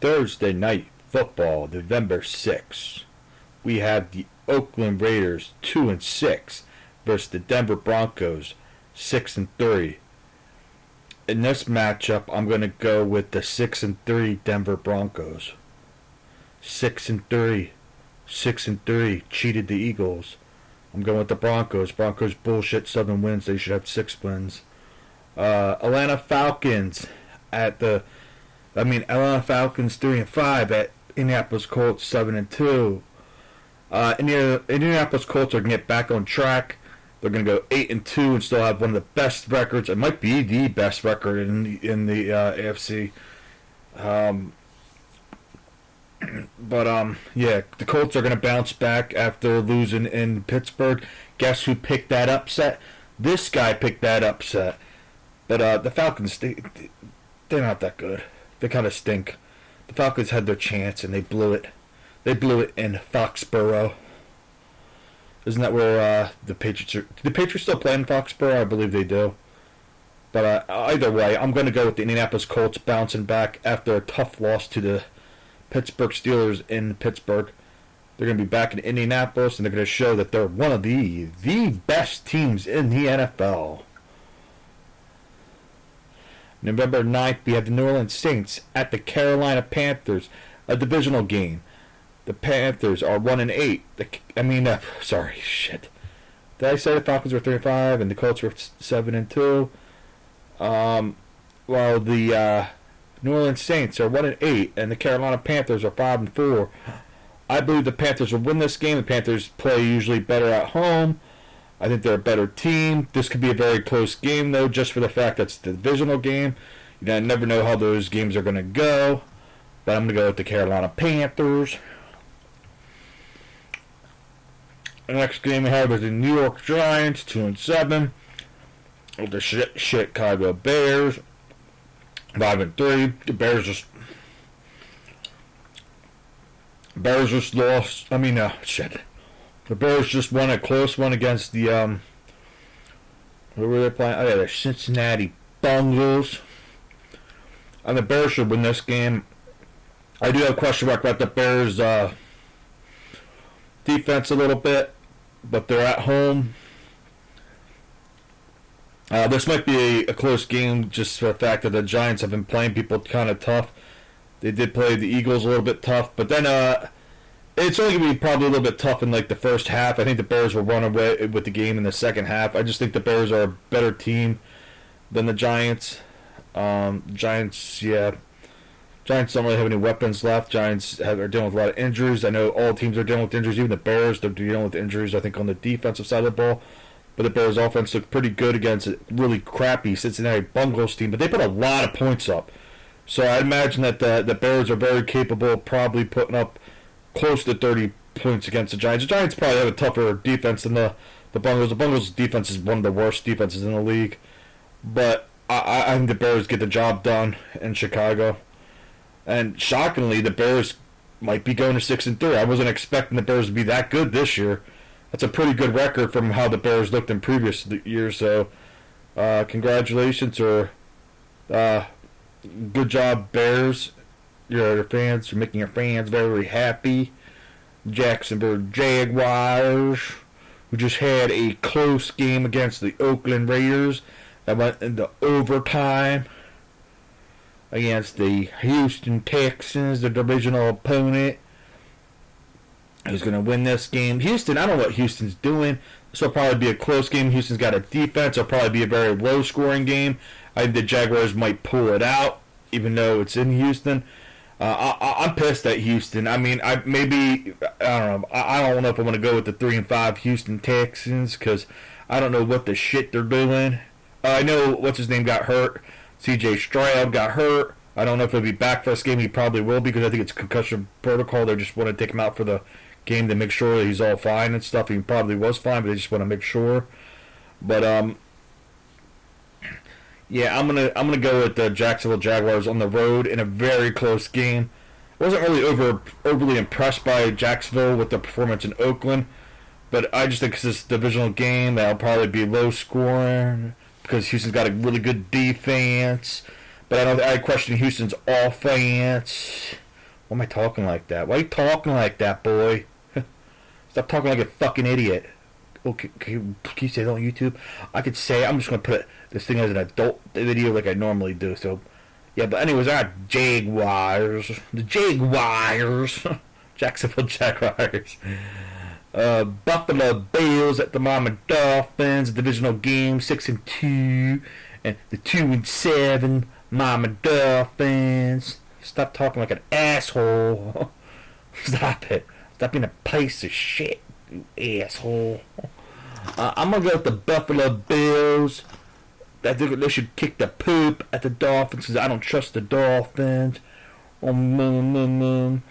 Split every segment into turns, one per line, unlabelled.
Thursday night football, November 6th. We have the Oakland Raiders 2-6 versus the Denver Broncos 6-3. In this matchup, I'm going to go with the 6-3 Denver Broncos. 6-3. 6-3. Cheated the Eagles. I'm going with the Broncos. Broncos bullshit 7 wins. They should have 6 wins. Atlanta Falcons Atlanta Falcons 3-5 at Indianapolis Colts 7-2. Indianapolis Colts are going to get back on track. They're going to go 8-2 and still have one of the best records. It might be the best record in the AFC. Yeah, the Colts are going to bounce back after losing in Pittsburgh. Guess who picked that upset? This guy picked that upset. But the Falcons, they're not that good. They kind of stink. The Falcons had their chance and they blew it. They blew it in Foxborough. Isn't that where the Patriots are? Do the Patriots still play in Foxborough? I believe they do. But either way, I'm going to go with the Indianapolis Colts bouncing back after a tough loss to the Pittsburgh Steelers in Pittsburgh. They're going to be back in Indianapolis, and they're going to show that they're one of the best teams in the NFL. November 9th, we have the New Orleans Saints at the Carolina Panthers, a divisional game. The Panthers are 1-8. Sorry, shit. Did I say the Falcons were 3-5 and the Colts were 7-2? While the New Orleans Saints are 1-8 and the Carolina Panthers are 5-4. I believe the Panthers will win this game. The Panthers play usually better at home. I think they're a better team. This could be a very close game, though, just for the fact that it's the divisional game. I never know how those games are going to go. But I'm going to go with the Carolina Panthers. The next game we have is the New York Giants, 2-7. With the Chicago Bears, 5-3. The Bears just lost. The Bears just won a close one against the who were they playing? Oh yeah, the Cincinnati Bengals. And the Bears should win this game. I do have a question mark about the Bears defense a little bit, but they're at home. This might be a close game just for the fact that the Giants have been playing people kind of tough. They did play the Eagles a little bit tough, but then it's only going to be probably a little bit tough in like the first half. I think the Bears will run away with the game in the second half. I just think the Bears are a better team than the Giants. Giants don't really have any weapons left. Giants are dealing with a lot of injuries. I know all teams are dealing with injuries. Even the Bears, they're dealing with injuries, I think, on the defensive side of the ball. But the Bears' offense looked pretty good against a really crappy Cincinnati Bengals team. But they put a lot of points up. So I imagine that the Bears are very capable of probably putting up close to 30 points against the Giants. The Giants probably have a tougher defense than the Bengals. The Bengals' defense is one of the worst defenses in the league. But I think the Bears get the job done in Chicago. And shockingly, the Bears might be going to 6-3. I wasn't expecting the Bears to be that good this year. That's a pretty good record from how the Bears looked in previous years. So, congratulations or good job, Bears. Your fans, you're making your fans very happy. Jacksonville Jaguars, who just had a close game against the Oakland Raiders that went into overtime against the Houston Texans, the divisional opponent. Who's going to win this game? Houston, I don't know what Houston's doing. This will probably be a close game. Houston's got a defense. It'll probably be a very low-scoring game. I think the Jaguars might pull it out, even though it's in Houston. I'm pissed at Houston. I don't know. I don't know if I want to go with the 3-5 Houston Texans because I don't know what the shit they're doing. I know what's his name got hurt. C.J. Stroud got hurt. I don't know if he'll be back for this game. He probably will because I think it's concussion protocol. They just want to take him out for the game to make sure that he's all fine and stuff. He probably was fine, but they just want to make sure. But yeah, I'm gonna go with the Jacksonville Jaguars on the road in a very close game. I wasn't really overly impressed by Jacksonville with the performance in Oakland, but I just think it's this divisional game that'll probably be low scoring because Houston's got a really good defense. But I question Houston's offense. Why am I talking like that? Why are you talking like that, boy? Stop talking like a fucking idiot. Okay, can you say that on YouTube? I could say, I'm just going to put this thing as an adult video like I normally do. So, yeah, but anyways, I got Jaguars. The Jaguars. Jacksonville Jaguars. Buffalo Bills at the Miami Dolphins. Divisional game, 6-2. And the 2-7 Miami Dolphins. Stop talking like an asshole. Stop it. Stop being a piece of shit, you asshole. I'm going to go with the Buffalo Bills. I think they should kick the poop at the Dolphins because I don't trust the Dolphins. I mean,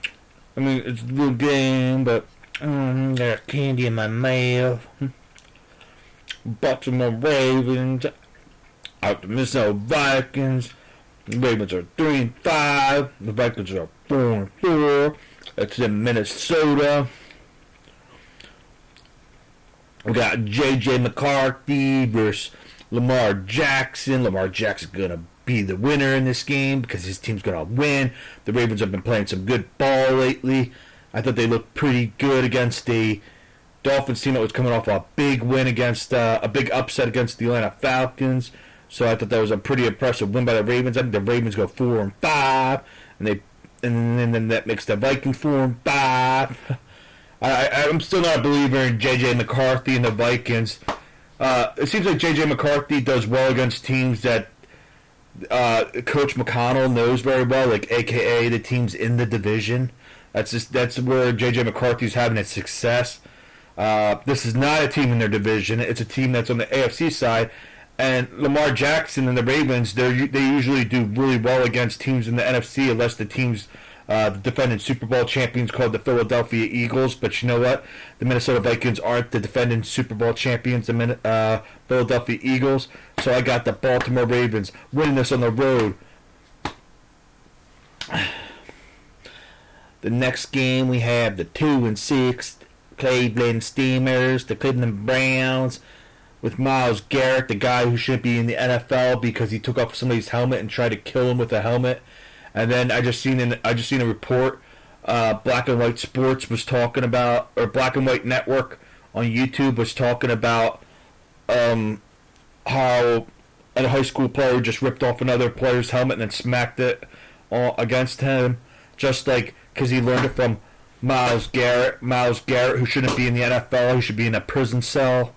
it's a little game, but there's candy in my mouth. Baltimore Ravens out the Minnesota Vikings. The Ravens are 3-5. The Vikings are 4-4. It's in Minnesota. We got J.J. McCarthy versus Lamar Jackson. Lamar Jackson's going to be the winner in this game because his team's going to win. The Ravens have been playing some good ball lately. I thought they looked pretty good against the Dolphins team that was coming off a big win against, a big upset against the Atlanta Falcons. So I thought that was a pretty impressive win by the Ravens. I think the Ravens go 4-5, and then that makes the Vikings 4-5. I'm still not a believer in J.J. McCarthy and the Vikings. It seems like J.J. McCarthy does well against teams that Coach McConnell knows very well, like a.k.a. the teams in the division. That's where J.J. McCarthy's having its success. This is not a team in their division. It's a team that's on the AFC side. And Lamar Jackson and the Ravens, they usually do really well against teams in the NFC, unless the teams, the defending Super Bowl champions, called the Philadelphia Eagles. But you know what? The Minnesota Vikings aren't the defending Super Bowl champions, the Philadelphia Eagles. So I got the Baltimore Ravens winning this on the road. The next game we have the 2-6 Cleveland Steamers, the Cleveland Browns, with Myles Garrett, the guy who shouldn't be in the NFL because he took off somebody's helmet and tried to kill him with a helmet. And then I just seen a report. Black and White Sports was talking about, or Black and White Network on YouTube was talking about how a high school player just ripped off another player's helmet and then smacked it against him, just like because he learned it from Myles Garrett. Myles Garrett, who shouldn't be in the NFL, he should be in a prison cell.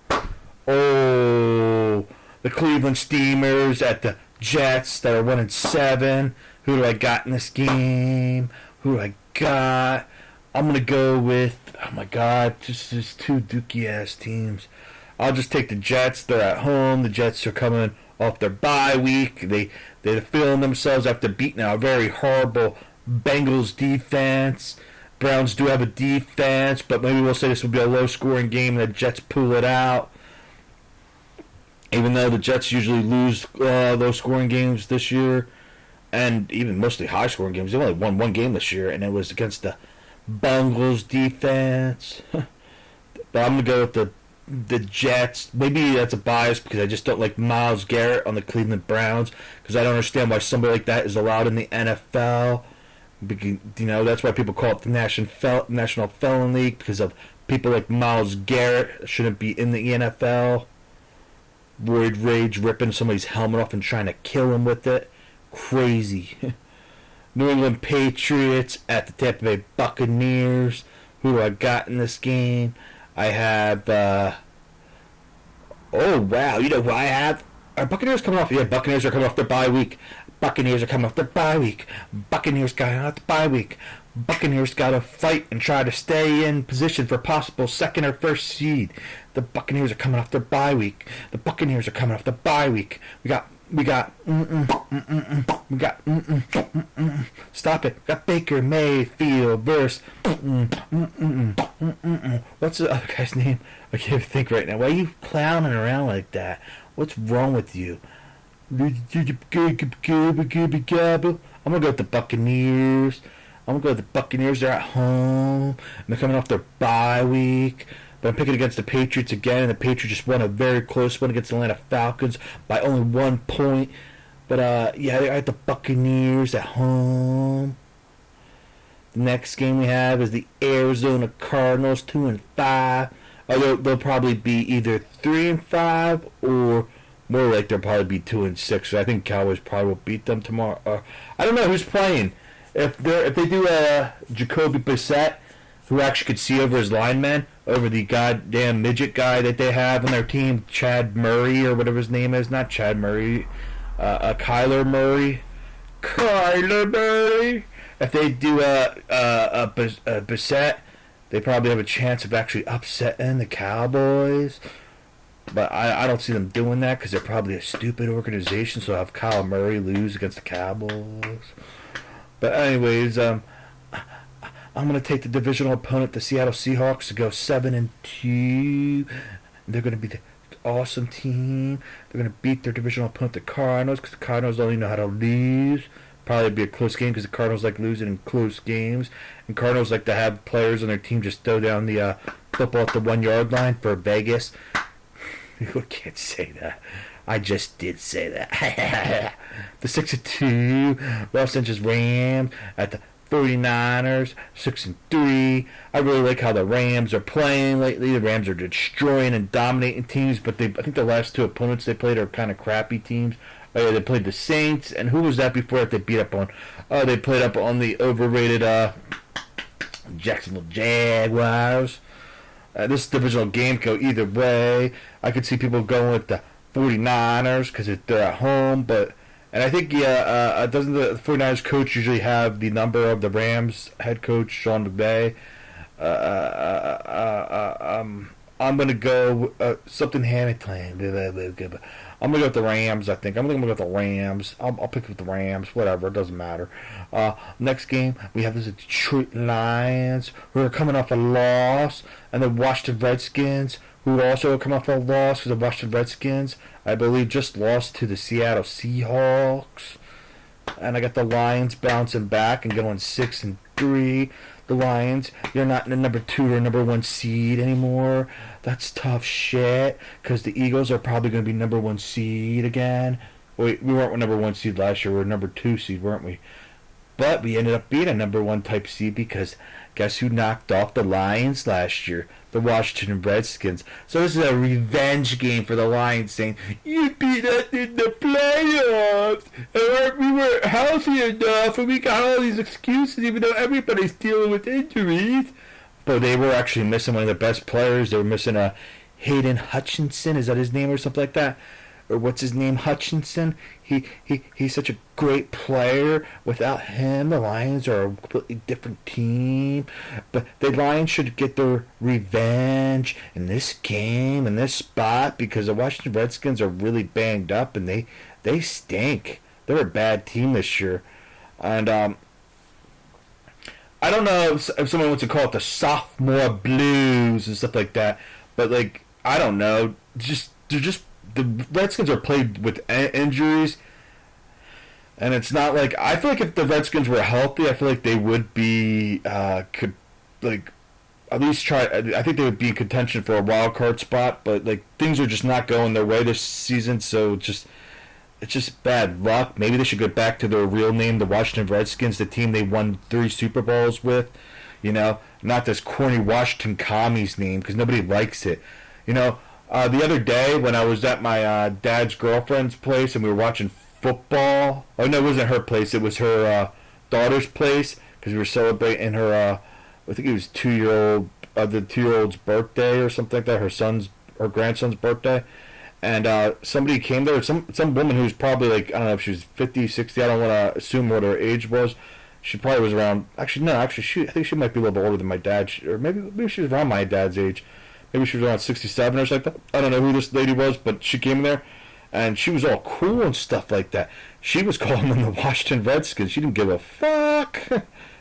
Oh, the Cleveland Steamers at the Jets that are 1-7. Who do I got in this game? Who do I got? I'm gonna go with, oh my God, just two dookie ass teams. I'll just take the Jets. They're at home. The Jets are coming off their bye week. They're feeling themselves after beating a very horrible Bengals defense. Browns do have a defense, but maybe we'll say this will be a low scoring game and the Jets pull it out. Even though the Jets usually lose low-scoring games this year, and even mostly high-scoring games, they only won one game this year, and it was against the Bengals defense. But I'm going to go with the Jets. Maybe that's a bias because I just don't like Myles Garrett on the Cleveland Browns, because I don't understand why somebody like that is allowed in the NFL. You know, that's why people call it the National Felon League, because of people like Myles Garrett shouldn't be in the NFL. Roid Rage ripping somebody's helmet off and trying to kill him with it. Crazy. New England Patriots at the Tampa Bay Buccaneers. Who do I got in this game? I have, oh wow, you know who I have? Are Buccaneers coming off? Yeah, Buccaneers are coming off their bye week. Buccaneers are coming off their bye week. Buccaneers got out the bye week. Buccaneers got to fight and try to stay in position for possible second or first seed. The Buccaneers are coming off their bye week. The Buccaneers are coming off the bye week. We got Stop it. We got Baker Mayfield versus what's the other guy's name? I can't think right now. Why are you clowning around like that? What's wrong with you? I'm gonna go with the Buccaneers. They're at home, and they're coming off their bye week. But I'm picking against the Patriots again, and the Patriots just won a very close one against the Atlanta Falcons by only 1 point. But yeah, they're at the Buccaneers at home. The next game we have is the Arizona Cardinals, 2-5. They'll probably be either 3-5 or more like they'll probably be 2-6. So I think Cowboys probably will beat them tomorrow. I don't know who's playing. If they do Jacoby Brissett, who actually could see over his linemen, over the goddamn midget guy that they have on their team, Chad Murray or whatever his name is, not Chad Murray, Kyler Murray. Kyler Murray. If they do Brissett, they probably have a chance of actually upsetting the Cowboys. But I don't see them doing that because they're probably a stupid organization. So I'll have Kyler Murray lose against the Cowboys. But anyways, I'm going to take the divisional opponent, the Seattle Seahawks, to go 7-2. They're going to be the awesome team. They're going to beat their divisional opponent, the Cardinals, because the Cardinals only know how to lose. Probably be a close game because the Cardinals like losing in close games. And Cardinals like to have players on their team just throw down the football at the 1 yard line for Vegas. You can't say that. I just did say that. The 6-2 Los Angeles Rams at the 49ers, 6-3. I really like how the Rams are playing lately. The Rams are destroying and dominating teams, but I think the last two opponents they played are kind of crappy teams. Oh, yeah, they played the Saints, and who was that before that they beat up on? Oh, they played up on the overrated Jacksonville Jaguars. This divisional game could go either way. I could see people going with the 49ers because they're at home, and I think doesn't the 49ers coach usually have the number of the Rams head coach Sean McVay? I'm gonna go something Hamilton. I'm gonna go with the Rams. I think I'm gonna go with the Rams. I'll pick up the Rams. Whatever, it doesn't matter. Next game we have the Detroit Lions, who are coming off a loss, and the Washington Redskins, who also come off a loss because the Washington Redskins, I believe, just lost to the Seattle Seahawks. And I got the Lions bouncing back and going 6-3. The Lions, they're not in the number 2 or number 1 seed anymore. That's tough shit because the Eagles are probably going to be number 1 seed again. Wait, we weren't number 1 seed last year. We were number 2 seed, weren't we? But we ended up being a number 1 type seed because guess who knocked off the Lions last year? The Washington Redskins. So this is a revenge game for the Lions, saying, you beat us in the playoffs, and we were healthy enough, and we got all these excuses, even though everybody's dealing with injuries. But they were actually missing one of the best players. They were missing Hayden Hutchinson. Is that his name or something like that? Or what's his name? Hutchinson. He's such a great player. Without him, the Lions are a completely different team. But the Lions should get their revenge in this game, in this spot, because the Washington Redskins are really banged up and they stink. They're a bad team this year. And I don't know if someone wants to call it the sophomore blues and stuff like that, but like I don't know. The Redskins are played with injuries, and it's not like I feel like if the Redskins were healthy, I feel like they would be could like at least try. I think they would be in contention for a wild card spot, but like things are just not going their way this season, so it's just bad luck. Maybe they should go back to their real name, the Washington Redskins, the team they won 3 Super Bowls with. You know, not this corny Washington Commies name because nobody likes it. You know. The other day when I was at my dad's girlfriend's place and we were watching football. Oh no, it wasn't her place. It was her daughter's place because we were celebrating her. I think it was the 2-year-old's birthday or something like that. Her grandson's birthday, and somebody came there. Some woman who was probably like I don't know if she was 50, 60. I don't want to assume what her age was. She probably was around. I think she might be a little bit older than my dad, or maybe she was around my dad's age. Maybe she was around 67 or something like that. I don't know who this lady was, but she came there, and she was all cool and stuff like that. She was calling them the Washington Redskins. She didn't give a fuck.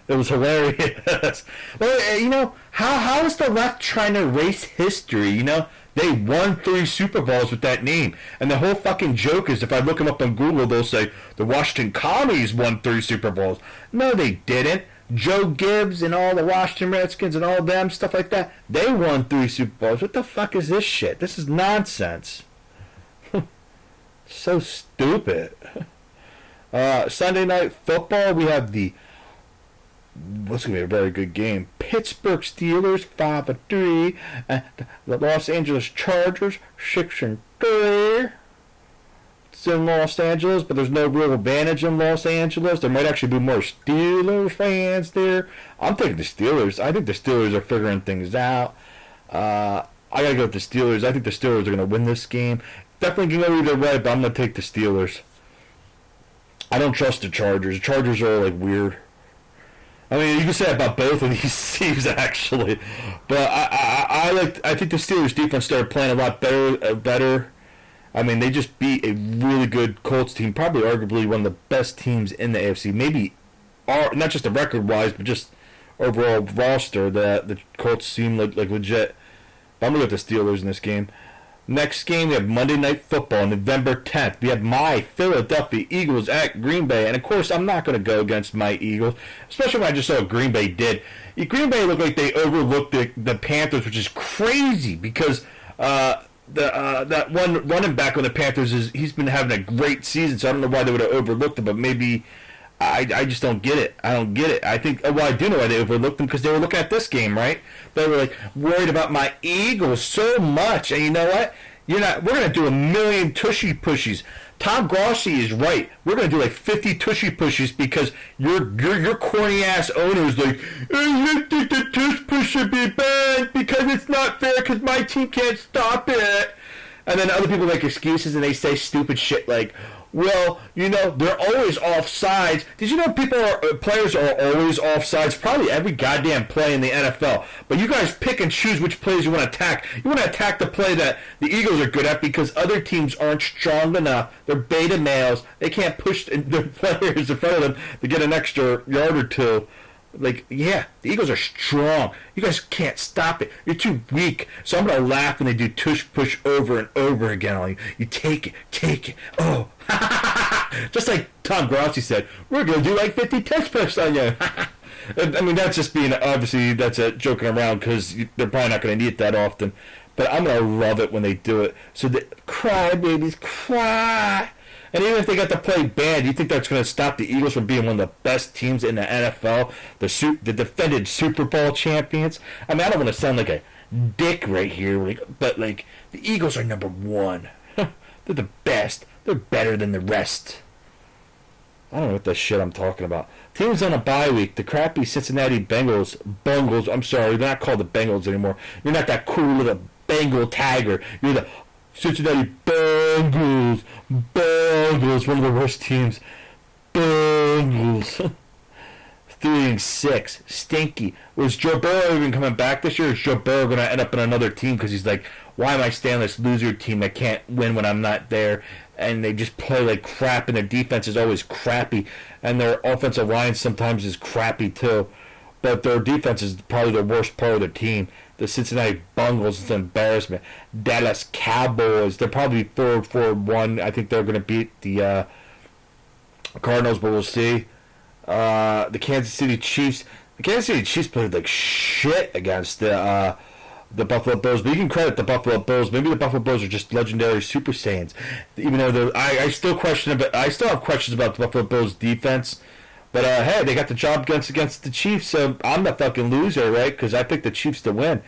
It was hilarious. Well, you know, how is the left trying to erase history, you know? They won 3 Super Bowls with that name. And the whole fucking joke is if I look them up on Google, they'll say, the Washington Commies won 3 Super Bowls. No, they didn't. Joe Gibbs and all the Washington Redskins and all them, stuff like that, they won 3 Super Bowls. What the fuck is this shit? This is nonsense. So stupid. Sunday Night Football, we have the what's going to be a very good game. Pittsburgh Steelers 5-3, and the Los Angeles Chargers 6-3. It's in Los Angeles, but there's no real advantage in Los Angeles. There might actually be more Steelers fans there. I'm taking the Steelers. I think the Steelers are figuring things out. I gotta go with the Steelers. I think the Steelers are gonna win this game. Definitely can go either way, but I'm gonna take the Steelers. I don't trust the Chargers. The Chargers are like weird. I mean, you can say about both of these teams actually, but I think the Steelers defense started playing a lot better. I mean, they just beat a really good Colts team, probably arguably one of the best teams in the AFC. Maybe, not just the record wise, but just overall roster. The Colts seem like legit. But I'm gonna go with the Steelers in this game. Next game, we have Monday Night Football, November 10th. We have my Philadelphia Eagles at Green Bay. And, of course, I'm not going to go against my Eagles, especially when I just saw what Green Bay did. Green Bay looked like they overlooked the Panthers, which is crazy because that one running back on the Panthers, he's been having a great season, so I don't know why they would have overlooked him, but maybe I just don't get it. I don't get it. I think, well, I do know why they overlooked them, because they were looking at this game, right? They were like worried about my Eagles so much, and you know what? We're gonna do 1,000,000 tushy pushies. Tom Grossi is right. We're gonna do like 50 tushy pushies because your corny ass owners like, I think the tush push should be banned because it's not fair because my team can't stop it. And then other people make excuses and they say stupid shit like, well, they're always offsides. Did you know players are always offsides? Probably every goddamn play in the NFL. But you guys pick and choose which plays you want to attack. You want to attack the play that the Eagles are good at because other teams aren't strong enough. They're beta males. They can't push their players in front of them to get an extra yard or two. Like, yeah, the Eagles are strong. You guys can't stop it. You're too weak. So I'm going to laugh when they do tush push over and over again on you. You take it. Oh. Just like Tom Grossi said, we're going to do like 50 tush push on you. I mean, that's just being, obviously, that's joking around because they're probably not going to need it that often. But I'm going to love it when they do it. So cry, babies, cry. And even if they got to play bad, do you think that's going to stop the Eagles from being one of the best teams in the NFL? The defended Super Bowl champions? I mean, I don't want to sound like a dick right here, but the Eagles are number one. They're the best. They're better than the rest. I don't know what the shit I'm talking about. Teams on a bye week. The crappy Cincinnati Bungles. I'm sorry, they're not called the Bengals anymore. You're not that cool little Bengal tiger. You're the Cincinnati Bengals, one of the worst teams. Bengals. 3-6, stinky. Was Joe Burrow even coming back this year? Or is Joe Burrow going to end up in another team because he's like, why am I staying on this loser team that can't win when I'm not there? And they just play like crap, and their defense is always crappy, and their offensive line sometimes is crappy too. But their defense is probably the worst part of their team. The Cincinnati Bengals is an embarrassment. Dallas Cowboys, they're probably 4-1. I think they're going to beat the Cardinals, but we'll see. The Kansas City Chiefs. The Kansas City Chiefs played like shit against the Buffalo Bills, but you can credit the Buffalo Bills. Maybe the Buffalo Bills are just legendary Super Saiyans. Even though I still have questions about the Buffalo Bills defense. But, hey, they got the job against the Chiefs, so I'm the fucking loser, right? Because I picked the Chiefs to win.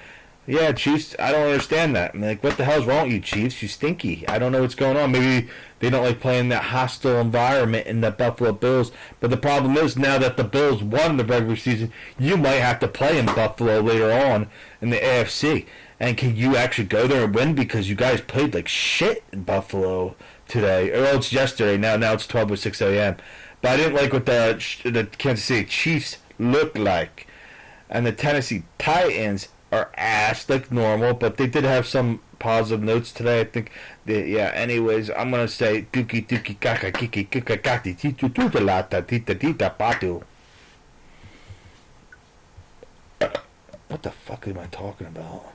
Yeah, Chiefs, I don't understand that. I'm like, what the hell's wrong with you, Chiefs? You stinky. I don't know what's going on. Maybe they don't like playing that hostile environment in the Buffalo Bills. But the problem is, now that the Bills won the regular season, you might have to play in Buffalo later on in the AFC. And can you actually go there and win? Because you guys played like shit in Buffalo today. Or it's yesterday. Now it's 12:06 a.m. But I didn't like what the Kansas City Chiefs look like. And the Tennessee Titans are ass like normal, but they did have some positive notes today. I think, anyways, I'm going to say Duki Duki Kaka Kiki Kika Kati Titu Tutalata Tita Tita Patu. What the fuck am I talking about?